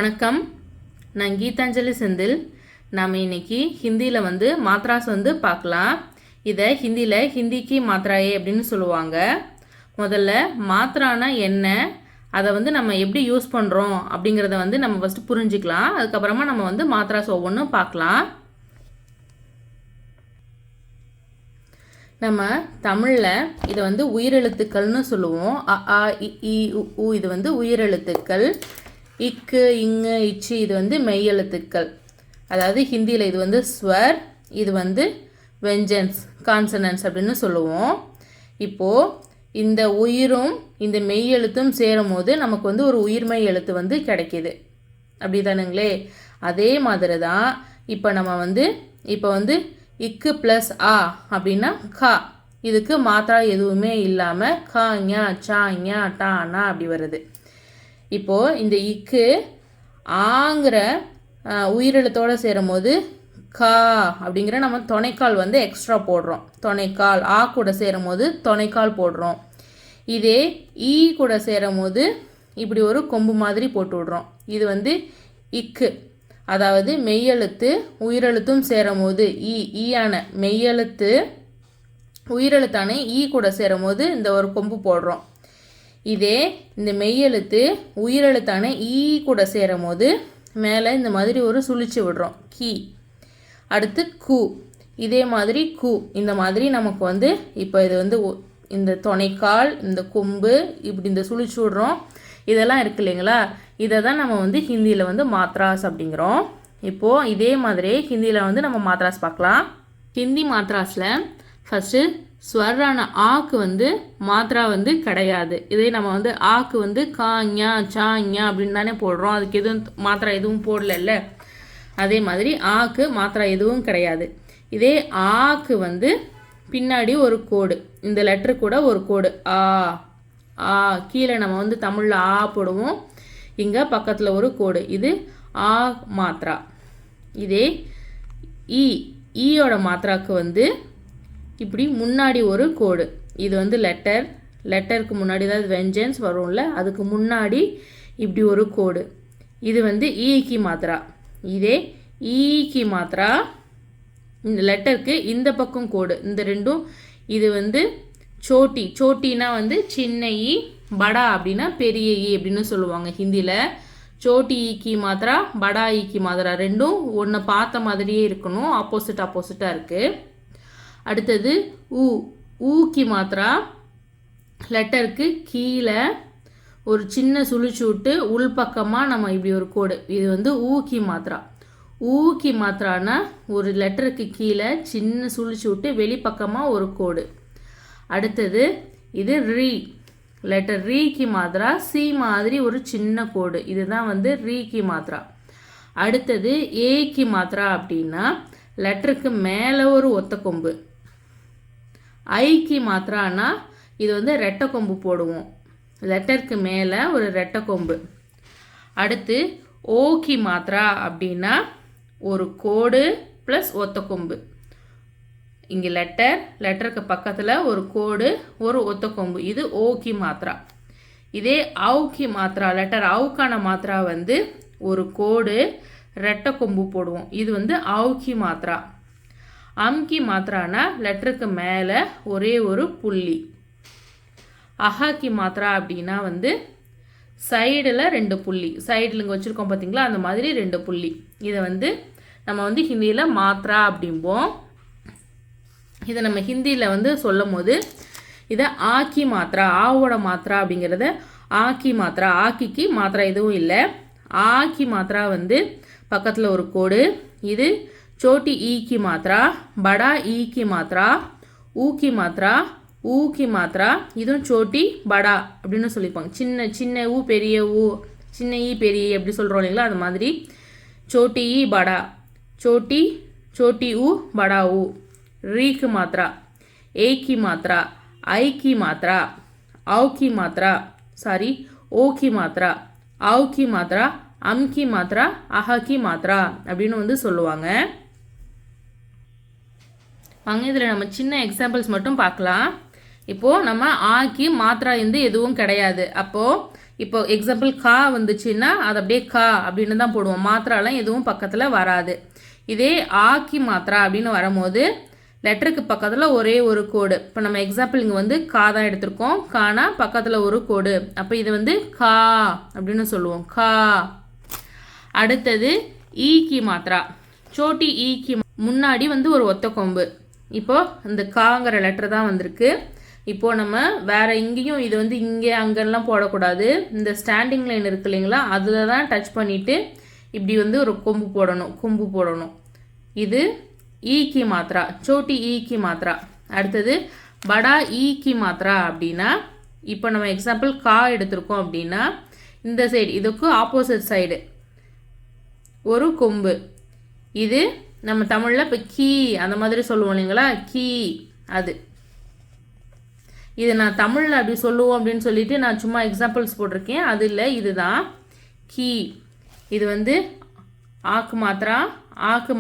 வணக்கம், நான் கீதாஞ்சலி செந்தில். நாம் இன்னைக்கு ஹிந்தியில் மாத்ராஸ் பார்க்கலாம். இதை ஹிந்தியில் ஹிந்திக்கு மாத்ராயே அப்படின்னு சொல்லுவாங்க. முதல்ல மாத்ரானா என்ன, அதை நம்ம எப்படி யூஸ் பண்ணுறோம் அப்படிங்கிறத நம்ம ஃபஸ்ட்டு புரிஞ்சுக்கலாம். அதுக்கப்புறமா நம்ம மாத்ராஸ் ஒவ்வொன்றும் பார்க்கலாம். நம்ம தமிழில் இதை உயிரெழுத்துக்கள்னு சொல்லுவோம். அ ஆ இ ஈ உ இது உயிரெழுத்துக்கள். இக்கு இங்கு இச்சு இது மெய்யெழுத்துக்கள். அதாவது ஹிந்தியில் இது ஸ்வர், இது வெஞ்சன்ஸ் கான்சனன்ஸ் அப்படின்னு சொல்லுவோம். இப்போது இந்த உயிரும் இந்த மெய்யெழுத்தும் சேரும் போது நமக்கு ஒரு உயிர்மெய் எழுத்து கிடைக்கிது. அப்படி தானுங்களே? அதே மாதிரி தான் இப்போ நம்ம இப்போ இக்கு ப்ளஸ் ஆ அப்படின்னா கா, இதுக்கு மாத்ரா எதுவுமே இல்லாமல் கா ஞா சா ஞா டா அண்ணா அப்படி வருது. இப்போது இந்த இக்கு ஆங்கிற உயிரெழுத்தோடு சேரும் போது கா அப்படிங்கிற நம்ம துணைக்கால் எக்ஸ்ட்ரா போடுறோம். துணைக்கால் ஆ கூட சேரும் போது துணைக்கால் போடுறோம். இதே ஈ கூட சேரும் போது இப்படி ஒரு கொம்பு மாதிரி போட்டு விடுறோம். இது இக்கு, அதாவது மெய்யெழுத்து உயிரெழுத்தும் சேரும் போது ஈயான மெய்யெழுத்து உயிரெழுத்தான ஈ கூட சேரும் போது இந்த ஒரு கொம்பு போடுறோம். இதே இந்த மெய்யெழுத்து உயிரெழுத்தான ஈ கூட சேரும் போது மேலே இந்த மாதிரி ஒரு சுழிச்சு விடுறோம், கீ. அடுத்து கு, இதே மாதிரி கு. இந்த மாதிரி நமக்கு இப்போ இது இந்த துணைக்கால், இந்த கொம்பு, இப்படி இந்த சுழிச்சு விடுறோம். இதெல்லாம் இருக்கு இல்லைங்களா? இதை தான் நம்ம ஹிந்தியில் மாத்ராஸ் அப்படிங்கிறோம். இப்போது இதே மாதிரி ஹிந்தியில் நம்ம மாத்ராஸ் பார்க்கலாம். ஹிந்தி மாத்ராஸில் ஃபஸ்ட்டு ஸ்வரான ஆக்கு மாத்ரா கிடையாது. இதே நம்ம ஆக்கு கா ஞா சா ஞா அப்படின்னு தானே போடுறோம். அதுக்கு எதுவும் மாத்ரா எதுவும் போடல. அதே மாதிரி ஆக்கு மாத்ரா எதுவும் கிடையாது. இதே ஆக்கு பின்னாடி ஒரு கோடு, இந்த லெட்ரு கூட ஒரு கோடு ஆ ஆ. கீழே நம்ம தமிழில் ஆ போடுவோம், இங்கே பக்கத்தில் ஒரு கோடு, இது ஆ மாத்ரா. இதே ஈயோட மாத்ராவுக்கு இப்படி முன்னாடி ஒரு கோடு, இது லெட்டருக்கு முன்னாடி ஏதாவது வெஞ்சன்ஸ் வரும்ல, அதுக்கு முன்னாடி இப்படி ஒரு கோடு, இது ஈக்கி மாத்ரா. இதே ஈக்கி மாத்ரா, இந்த லெட்டருக்கு இந்த பக்கம் கோடு, இந்த ரெண்டும். இது சோட்டி, சோட்டினா சின்ன ஈ, படா அப்படின்னா பெரிய ஈ அப்படின்னு சொல்லுவாங்க ஹிந்தியில். சோட்டி ஈக்கி மாத்ரா, படா ஈக்கி மாத்ரா ரெண்டும் ஒன்று பார்த்த மாதிரியே இருக்கணும், ஆப்போசிட்டாக இருக்குது. அடுத்தது ஊக்கி மாத்ரா, லெட்டருக்கு கீழே ஒரு சின்ன சுழிச்சு விட்டு உள்பக்கமாக நம்ம இப்படி ஒரு கோடு, இது ஊக்கி மாத்ரா. ஊக்கி மாத்ரானா ஒரு லெட்டருக்கு கீழே சின்ன சுழிச்சு விட்டு வெளிப்பக்கமாக ஒரு கோடு. அடுத்தது இது ரீ, லெட்டர் ரீக்கி மாத்ரா, சி மாதிரி ஒரு சின்ன கோடு, இதுதான் ரீக்கி மாத்ரா. அடுத்தது ஏக்கி மாத்ரா அப்படின்னா லெட்டருக்கு மேலே ஒரு ஒத்த கொம்பு. ஐக்கி மாத்ரானா இது ரெட்டை கொம்பு போடுவோம், லெட்டருக்கு மேலே ஒரு ரெட்டை கொம்பு. அடுத்து ஓக்கி மாத்ரா அப்படின்னா ஒரு கோடு ப்ளஸ் ஒத்த கொம்பு. இங்கே லெட்டருக்கு பக்கத்தில் ஒரு கோடு, ஒரு ஒத்த கொம்பு, இது ஓக்கி மாத்ரா. இதே அவுக்கி மாத்ரா, லெட்டர் அவுக்கான மாத்ரா ஒரு கோடு ரெட்டை கொம்பு போடுவோம், இது அவுக்கி மாத்ரா. அம்கி மாத்ரானா லெட்டருக்கு மேலே ஒரே ஒரு புள்ளி. அஹாக்கி மாத்ரா அப்படின்னா சைடில் 2 புள்ளி, சைடில் இங்கே வச்சுருக்கோம் பார்த்தீங்களா, அந்த மாதிரி 2 புள்ளி. இதை நம்ம ஹிந்தியில் மாத்ரா அப்படிம்போம். இதை நம்ம ஹிந்தியில் சொல்லும் போது இதை ஆக்கி மாத்ரா, ஆவோட மாத்ரா அப்படிங்கிறத ஆக்கி மாத்ரா. ஆக்கிக்கு மாத்ரா எதுவும் இல்லை. ஆக்கி மாத்ரா பக்கத்தில் ஒரு கோடு, இது சோட்டி ஈக்கி மாத்ரா, படா ஈக்கி மாத்ரா, ஊக்கி மாத்ரா, ஊக்கி மாத்ரா, இதுவும் சோட்டி படா அப்படின்னு சொல்லியிருப்பாங்க. சின்ன சின்ன ஊ பெரிய ஊ, சின்ன ஈ பெரிய அப்படி சொல்கிறோம் இல்லைங்களா, அது மாதிரி சோட்டி ஈ படா, சோட்டி ஊ படா ஊ. ரீக்கு மாத்ரா, ஏக்கி மாத்ரா, ஐக்கி மாத்ரா, அவுக்கி மாத்ரா, ஓக்கி மாத்ரா, அவுக்கி மாத்ரா, அம்கி மாத்ரா, அஹாக்கி மாத்ரா அப்படின்னு சொல்லுவாங்க. வாங்க இதில் நம்ம சின்ன எக்ஸாம்பிள்ஸ் மட்டும் பார்க்கலாம். இப்போது நம்ம ஆக்கி மாத்ரா எதுவும் கிடையாது. அப்போது இப்போ எக்ஸாம்பிள் கா வந்துச்சுன்னா அது அப்படியே கா அப்படின்னு தான் போடுவோம். மாத்திராலாம் எதுவும் பக்கத்தில் வராது. இதே ஆக்கி மாத்திரா அப்படின்னு வரும்போது லெட்டருக்கு பக்கத்தில் ஒரே ஒரு கோடு. இப்போ நம்ம எக்ஸாம்பிள் இங்கே வந்து கா தான் எடுத்திருக்கோம். கானா பக்கத்தில் ஒரு கோடு. அப்போ இது வந்து கா அப்படின்னு சொல்லுவோம். கா. அடுத்தது ஈக்கி மாத்திரா. சோட்டி ஈக்கி முன்னாடி வந்து ஒரு ஒத்த கொம்பு. இப்போது இந்த காங்கிற லெட்டர் தான் வந்திருக்கு. இப்போது நம்ம வேறு எங்கேயும் இது வந்து இங்கே அங்கெல்லாம் போடக்கூடாது. இந்த ஸ்டாண்டிங் லைன் இருக்கு இல்லைங்களா, அதில் தான் டச் பண்ணிவிட்டு இப்படி வந்து ஒரு கொம்பு போடணும். இது ஈக்கி மாத்திரா, சோட்டி ஈக்கி மாத்திரா. அடுத்தது படா ஈக்கி மாத்திரா அப்படின்னா, இப்போ நம்ம எக்ஸாம்பிள் கா எடுத்திருக்கோம் அப்படின்னா இந்த சைடு இதுக்கு ஆப்போசிட் சைடு ஒரு கொம்பு. இது நம்ம தமிழில் இப்போ கீ அந்த மாதிரி சொல்லுவோம் இல்லைங்களா, கீ. அது இது நான் தமிழில் அப்படி சொல்லுவோம் அப்படின்னு சொல்லிட்டு நான் சும்மா எக்ஸாம்பிள்ஸ் போட்டிருக்கேன். அது இல்லை, இதுதான் கீ. இது வந்து ஆக்கு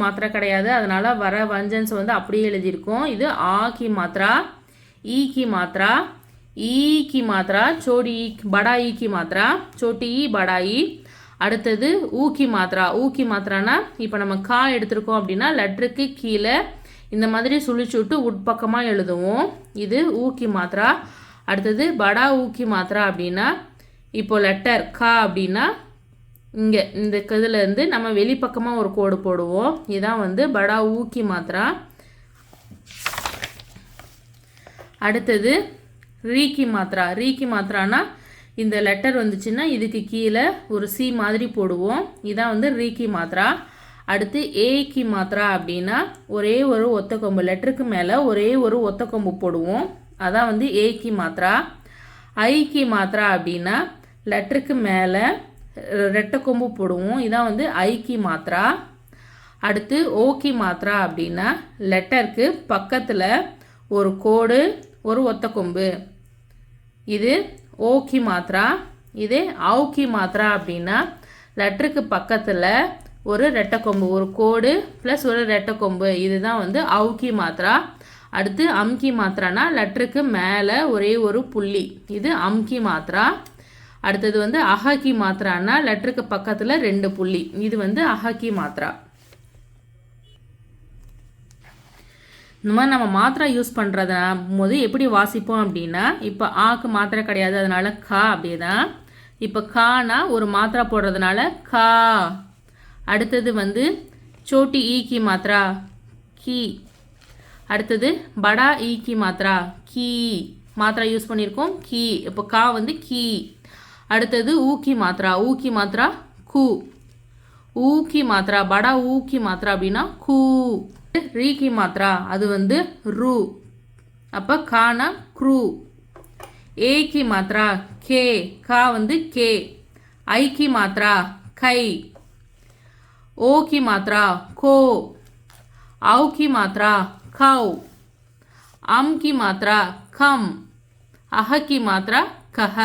மாத்திரா கிடையாது. அதனால் வர வஞ்சன்ஸ் வந்து அப்படியே எழுதியிருக்கோம். இது ஆக்கி மாத்திரா, ஈக்கி மாத்திரா, ஈக்கி மாத்திரா, சோடி படா ஈக்கி மாத்திரா, சோட்டி படாயி. அடுத்தது ஊக்கி மாத்திரா. ஊக்கி மாத்திரானா இப்போ நம்ம கா எடுத்திருக்கோம் அப்படின்னா லெட்டருக்கு கீழே இந்த மாதிரி சுழிச்சு விட்டு உட்பக்கமாக எழுதுவோம். இது ஊக்கி மாத்திரா. அடுத்தது படா ஊக்கி மாத்திரா அப்படின்னா இப்போ லெட்டர் கா அப்படின்னா இங்கே இந்த இதுலேருந்து நம்ம வெளிப்பக்கமாக ஒரு கோடு போடுவோம். இதுதான் வந்து படா ஊக்கி மாத்திரா. அடுத்தது ரீக்கி மாத்திரா. ரீக்கி மாத்திரானா இந்த லெட்டர் வந்துச்சுன்னா இதுக்கு கீழே ஒரு சி மாதிரி போடுவோம். இதான் வந்து ரீக்கி மாத்திரா. அடுத்து ஏக்கி மாத்திரா அப்படின்னா ஒரே ஒரு ஒத்த கொம்பு, லெட்டருக்கு மேலே ஒரே ஒரு ஒத்த கொம்பு போடுவோம். அதான் வந்து ஏக்கி மாத்திரா. ஐக்கி மாத்திரா அப்படின்னா லெட்டருக்கு மேலே ரெட்டை கொம்பு போடுவோம். இதான் வந்து ஐக்கி மாத்திரா. அடுத்து ஓக்கி மாத்திரா அப்படின்னா லெட்டருக்கு பக்கத்தில் ஒரு கோடு ஒரு ஒத்த கொம்பு. இது ஓக்கி மாத்திரா. இதே ஆவுக்கி மாத்திரா அப்படின்னா லெட்டருக்கு பக்கத்தில் ஒரு ரெட்டை கொம்பு, ஒரு கோடு ப்ளஸ் ஒரு ரெட்டை கொம்பு. இதுதான் வந்து ஆவுக்கி மாத்திரா. அடுத்து அம்கி மாத்திரானா லெட்டருக்கு மேலே ஒரே ஒரு புள்ளி. இது அம்கி மாத்திரா. அடுத்தது வந்து அஹக்கி மாத்திரானா லெட்டருக்கு பக்கத்தில் 2 புள்ளி. இது வந்து அஹக்கி மாத்திரா. இந்த மாதிரி நம்ம மாத்திரா யூஸ் பண்ணுறத போது எப்படி வாசிப்போம் அப்படின்னா, இப்போ ஆக்கு மாத்திரை கிடையாது, அதனால கா அப்படியே தான். இப்போ கானா ஒரு மாத்திரா போடுறதுனால கா. அடுத்தது வந்து சோட்டி ஈக்கி மாத்திரா, கீ. அடுத்தது படா ஈக்கி மாத்திரா, கீ. மாத்திரா யூஸ் பண்ணியிருக்கோம், கீ. இப்போ கா வந்து கீ. அடுத்தது ஊக்கி மாத்திரா. ஊக்கி மாத்திரா கூ. ஊக்கி மாத்திரா படா ஊக்கி மாத்திரா அப்படின்னா கூ. ரீக்கி மாத்திரா அது வந்து ரூ. அப்போ கானா க்ரூ. ஏக்கி மாத்திரா கே. கா வந்து கே. ஐக்கி மாத்திரா கை. ஓக்கி மாத்திரா கோ. ஆவுக்கி மாத்திரா கவ். அம்கி மாத்திரா கம். அஹக்கி மாத்திரா கஹ.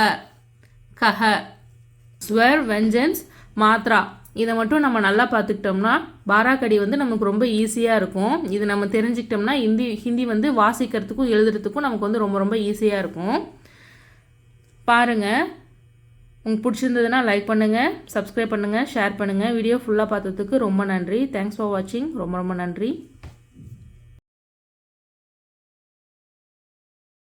கஹ. ஸ்வர் வெஞ்சன்ஸ் மாத்திரா இதை மட்டும் நம்ம நல்லா பார்த்துக்கிட்டோம்னா பாராக்கடி வந்து நமக்கு ரொம்ப ஈஸியாக இருக்கும். இது நம்ம தெரிஞ்சுக்கிட்டோம்னா ஹிந்தி வந்து வாசிக்கிறதுக்கும் எழுதுறதுக்கும் நமக்கு வந்து ரொம்ப ரொம்ப ஈஸியாக இருக்கும். பாருங்கள், உங்களுக்கு பிடிச்சிருந்ததுன்னா லைக் பண்ணுங்கள், சப்ஸ்கிரைப் பண்ணுங்கள், ஷேர் பண்ணுங்கள். வீடியோ ஃபுல்லாக பார்த்ததுக்கு ரொம்ப நன்றி. தேங்க்ஸ் ஃபார் வாட்சிங். ரொம்ப ரொம்ப நன்றி.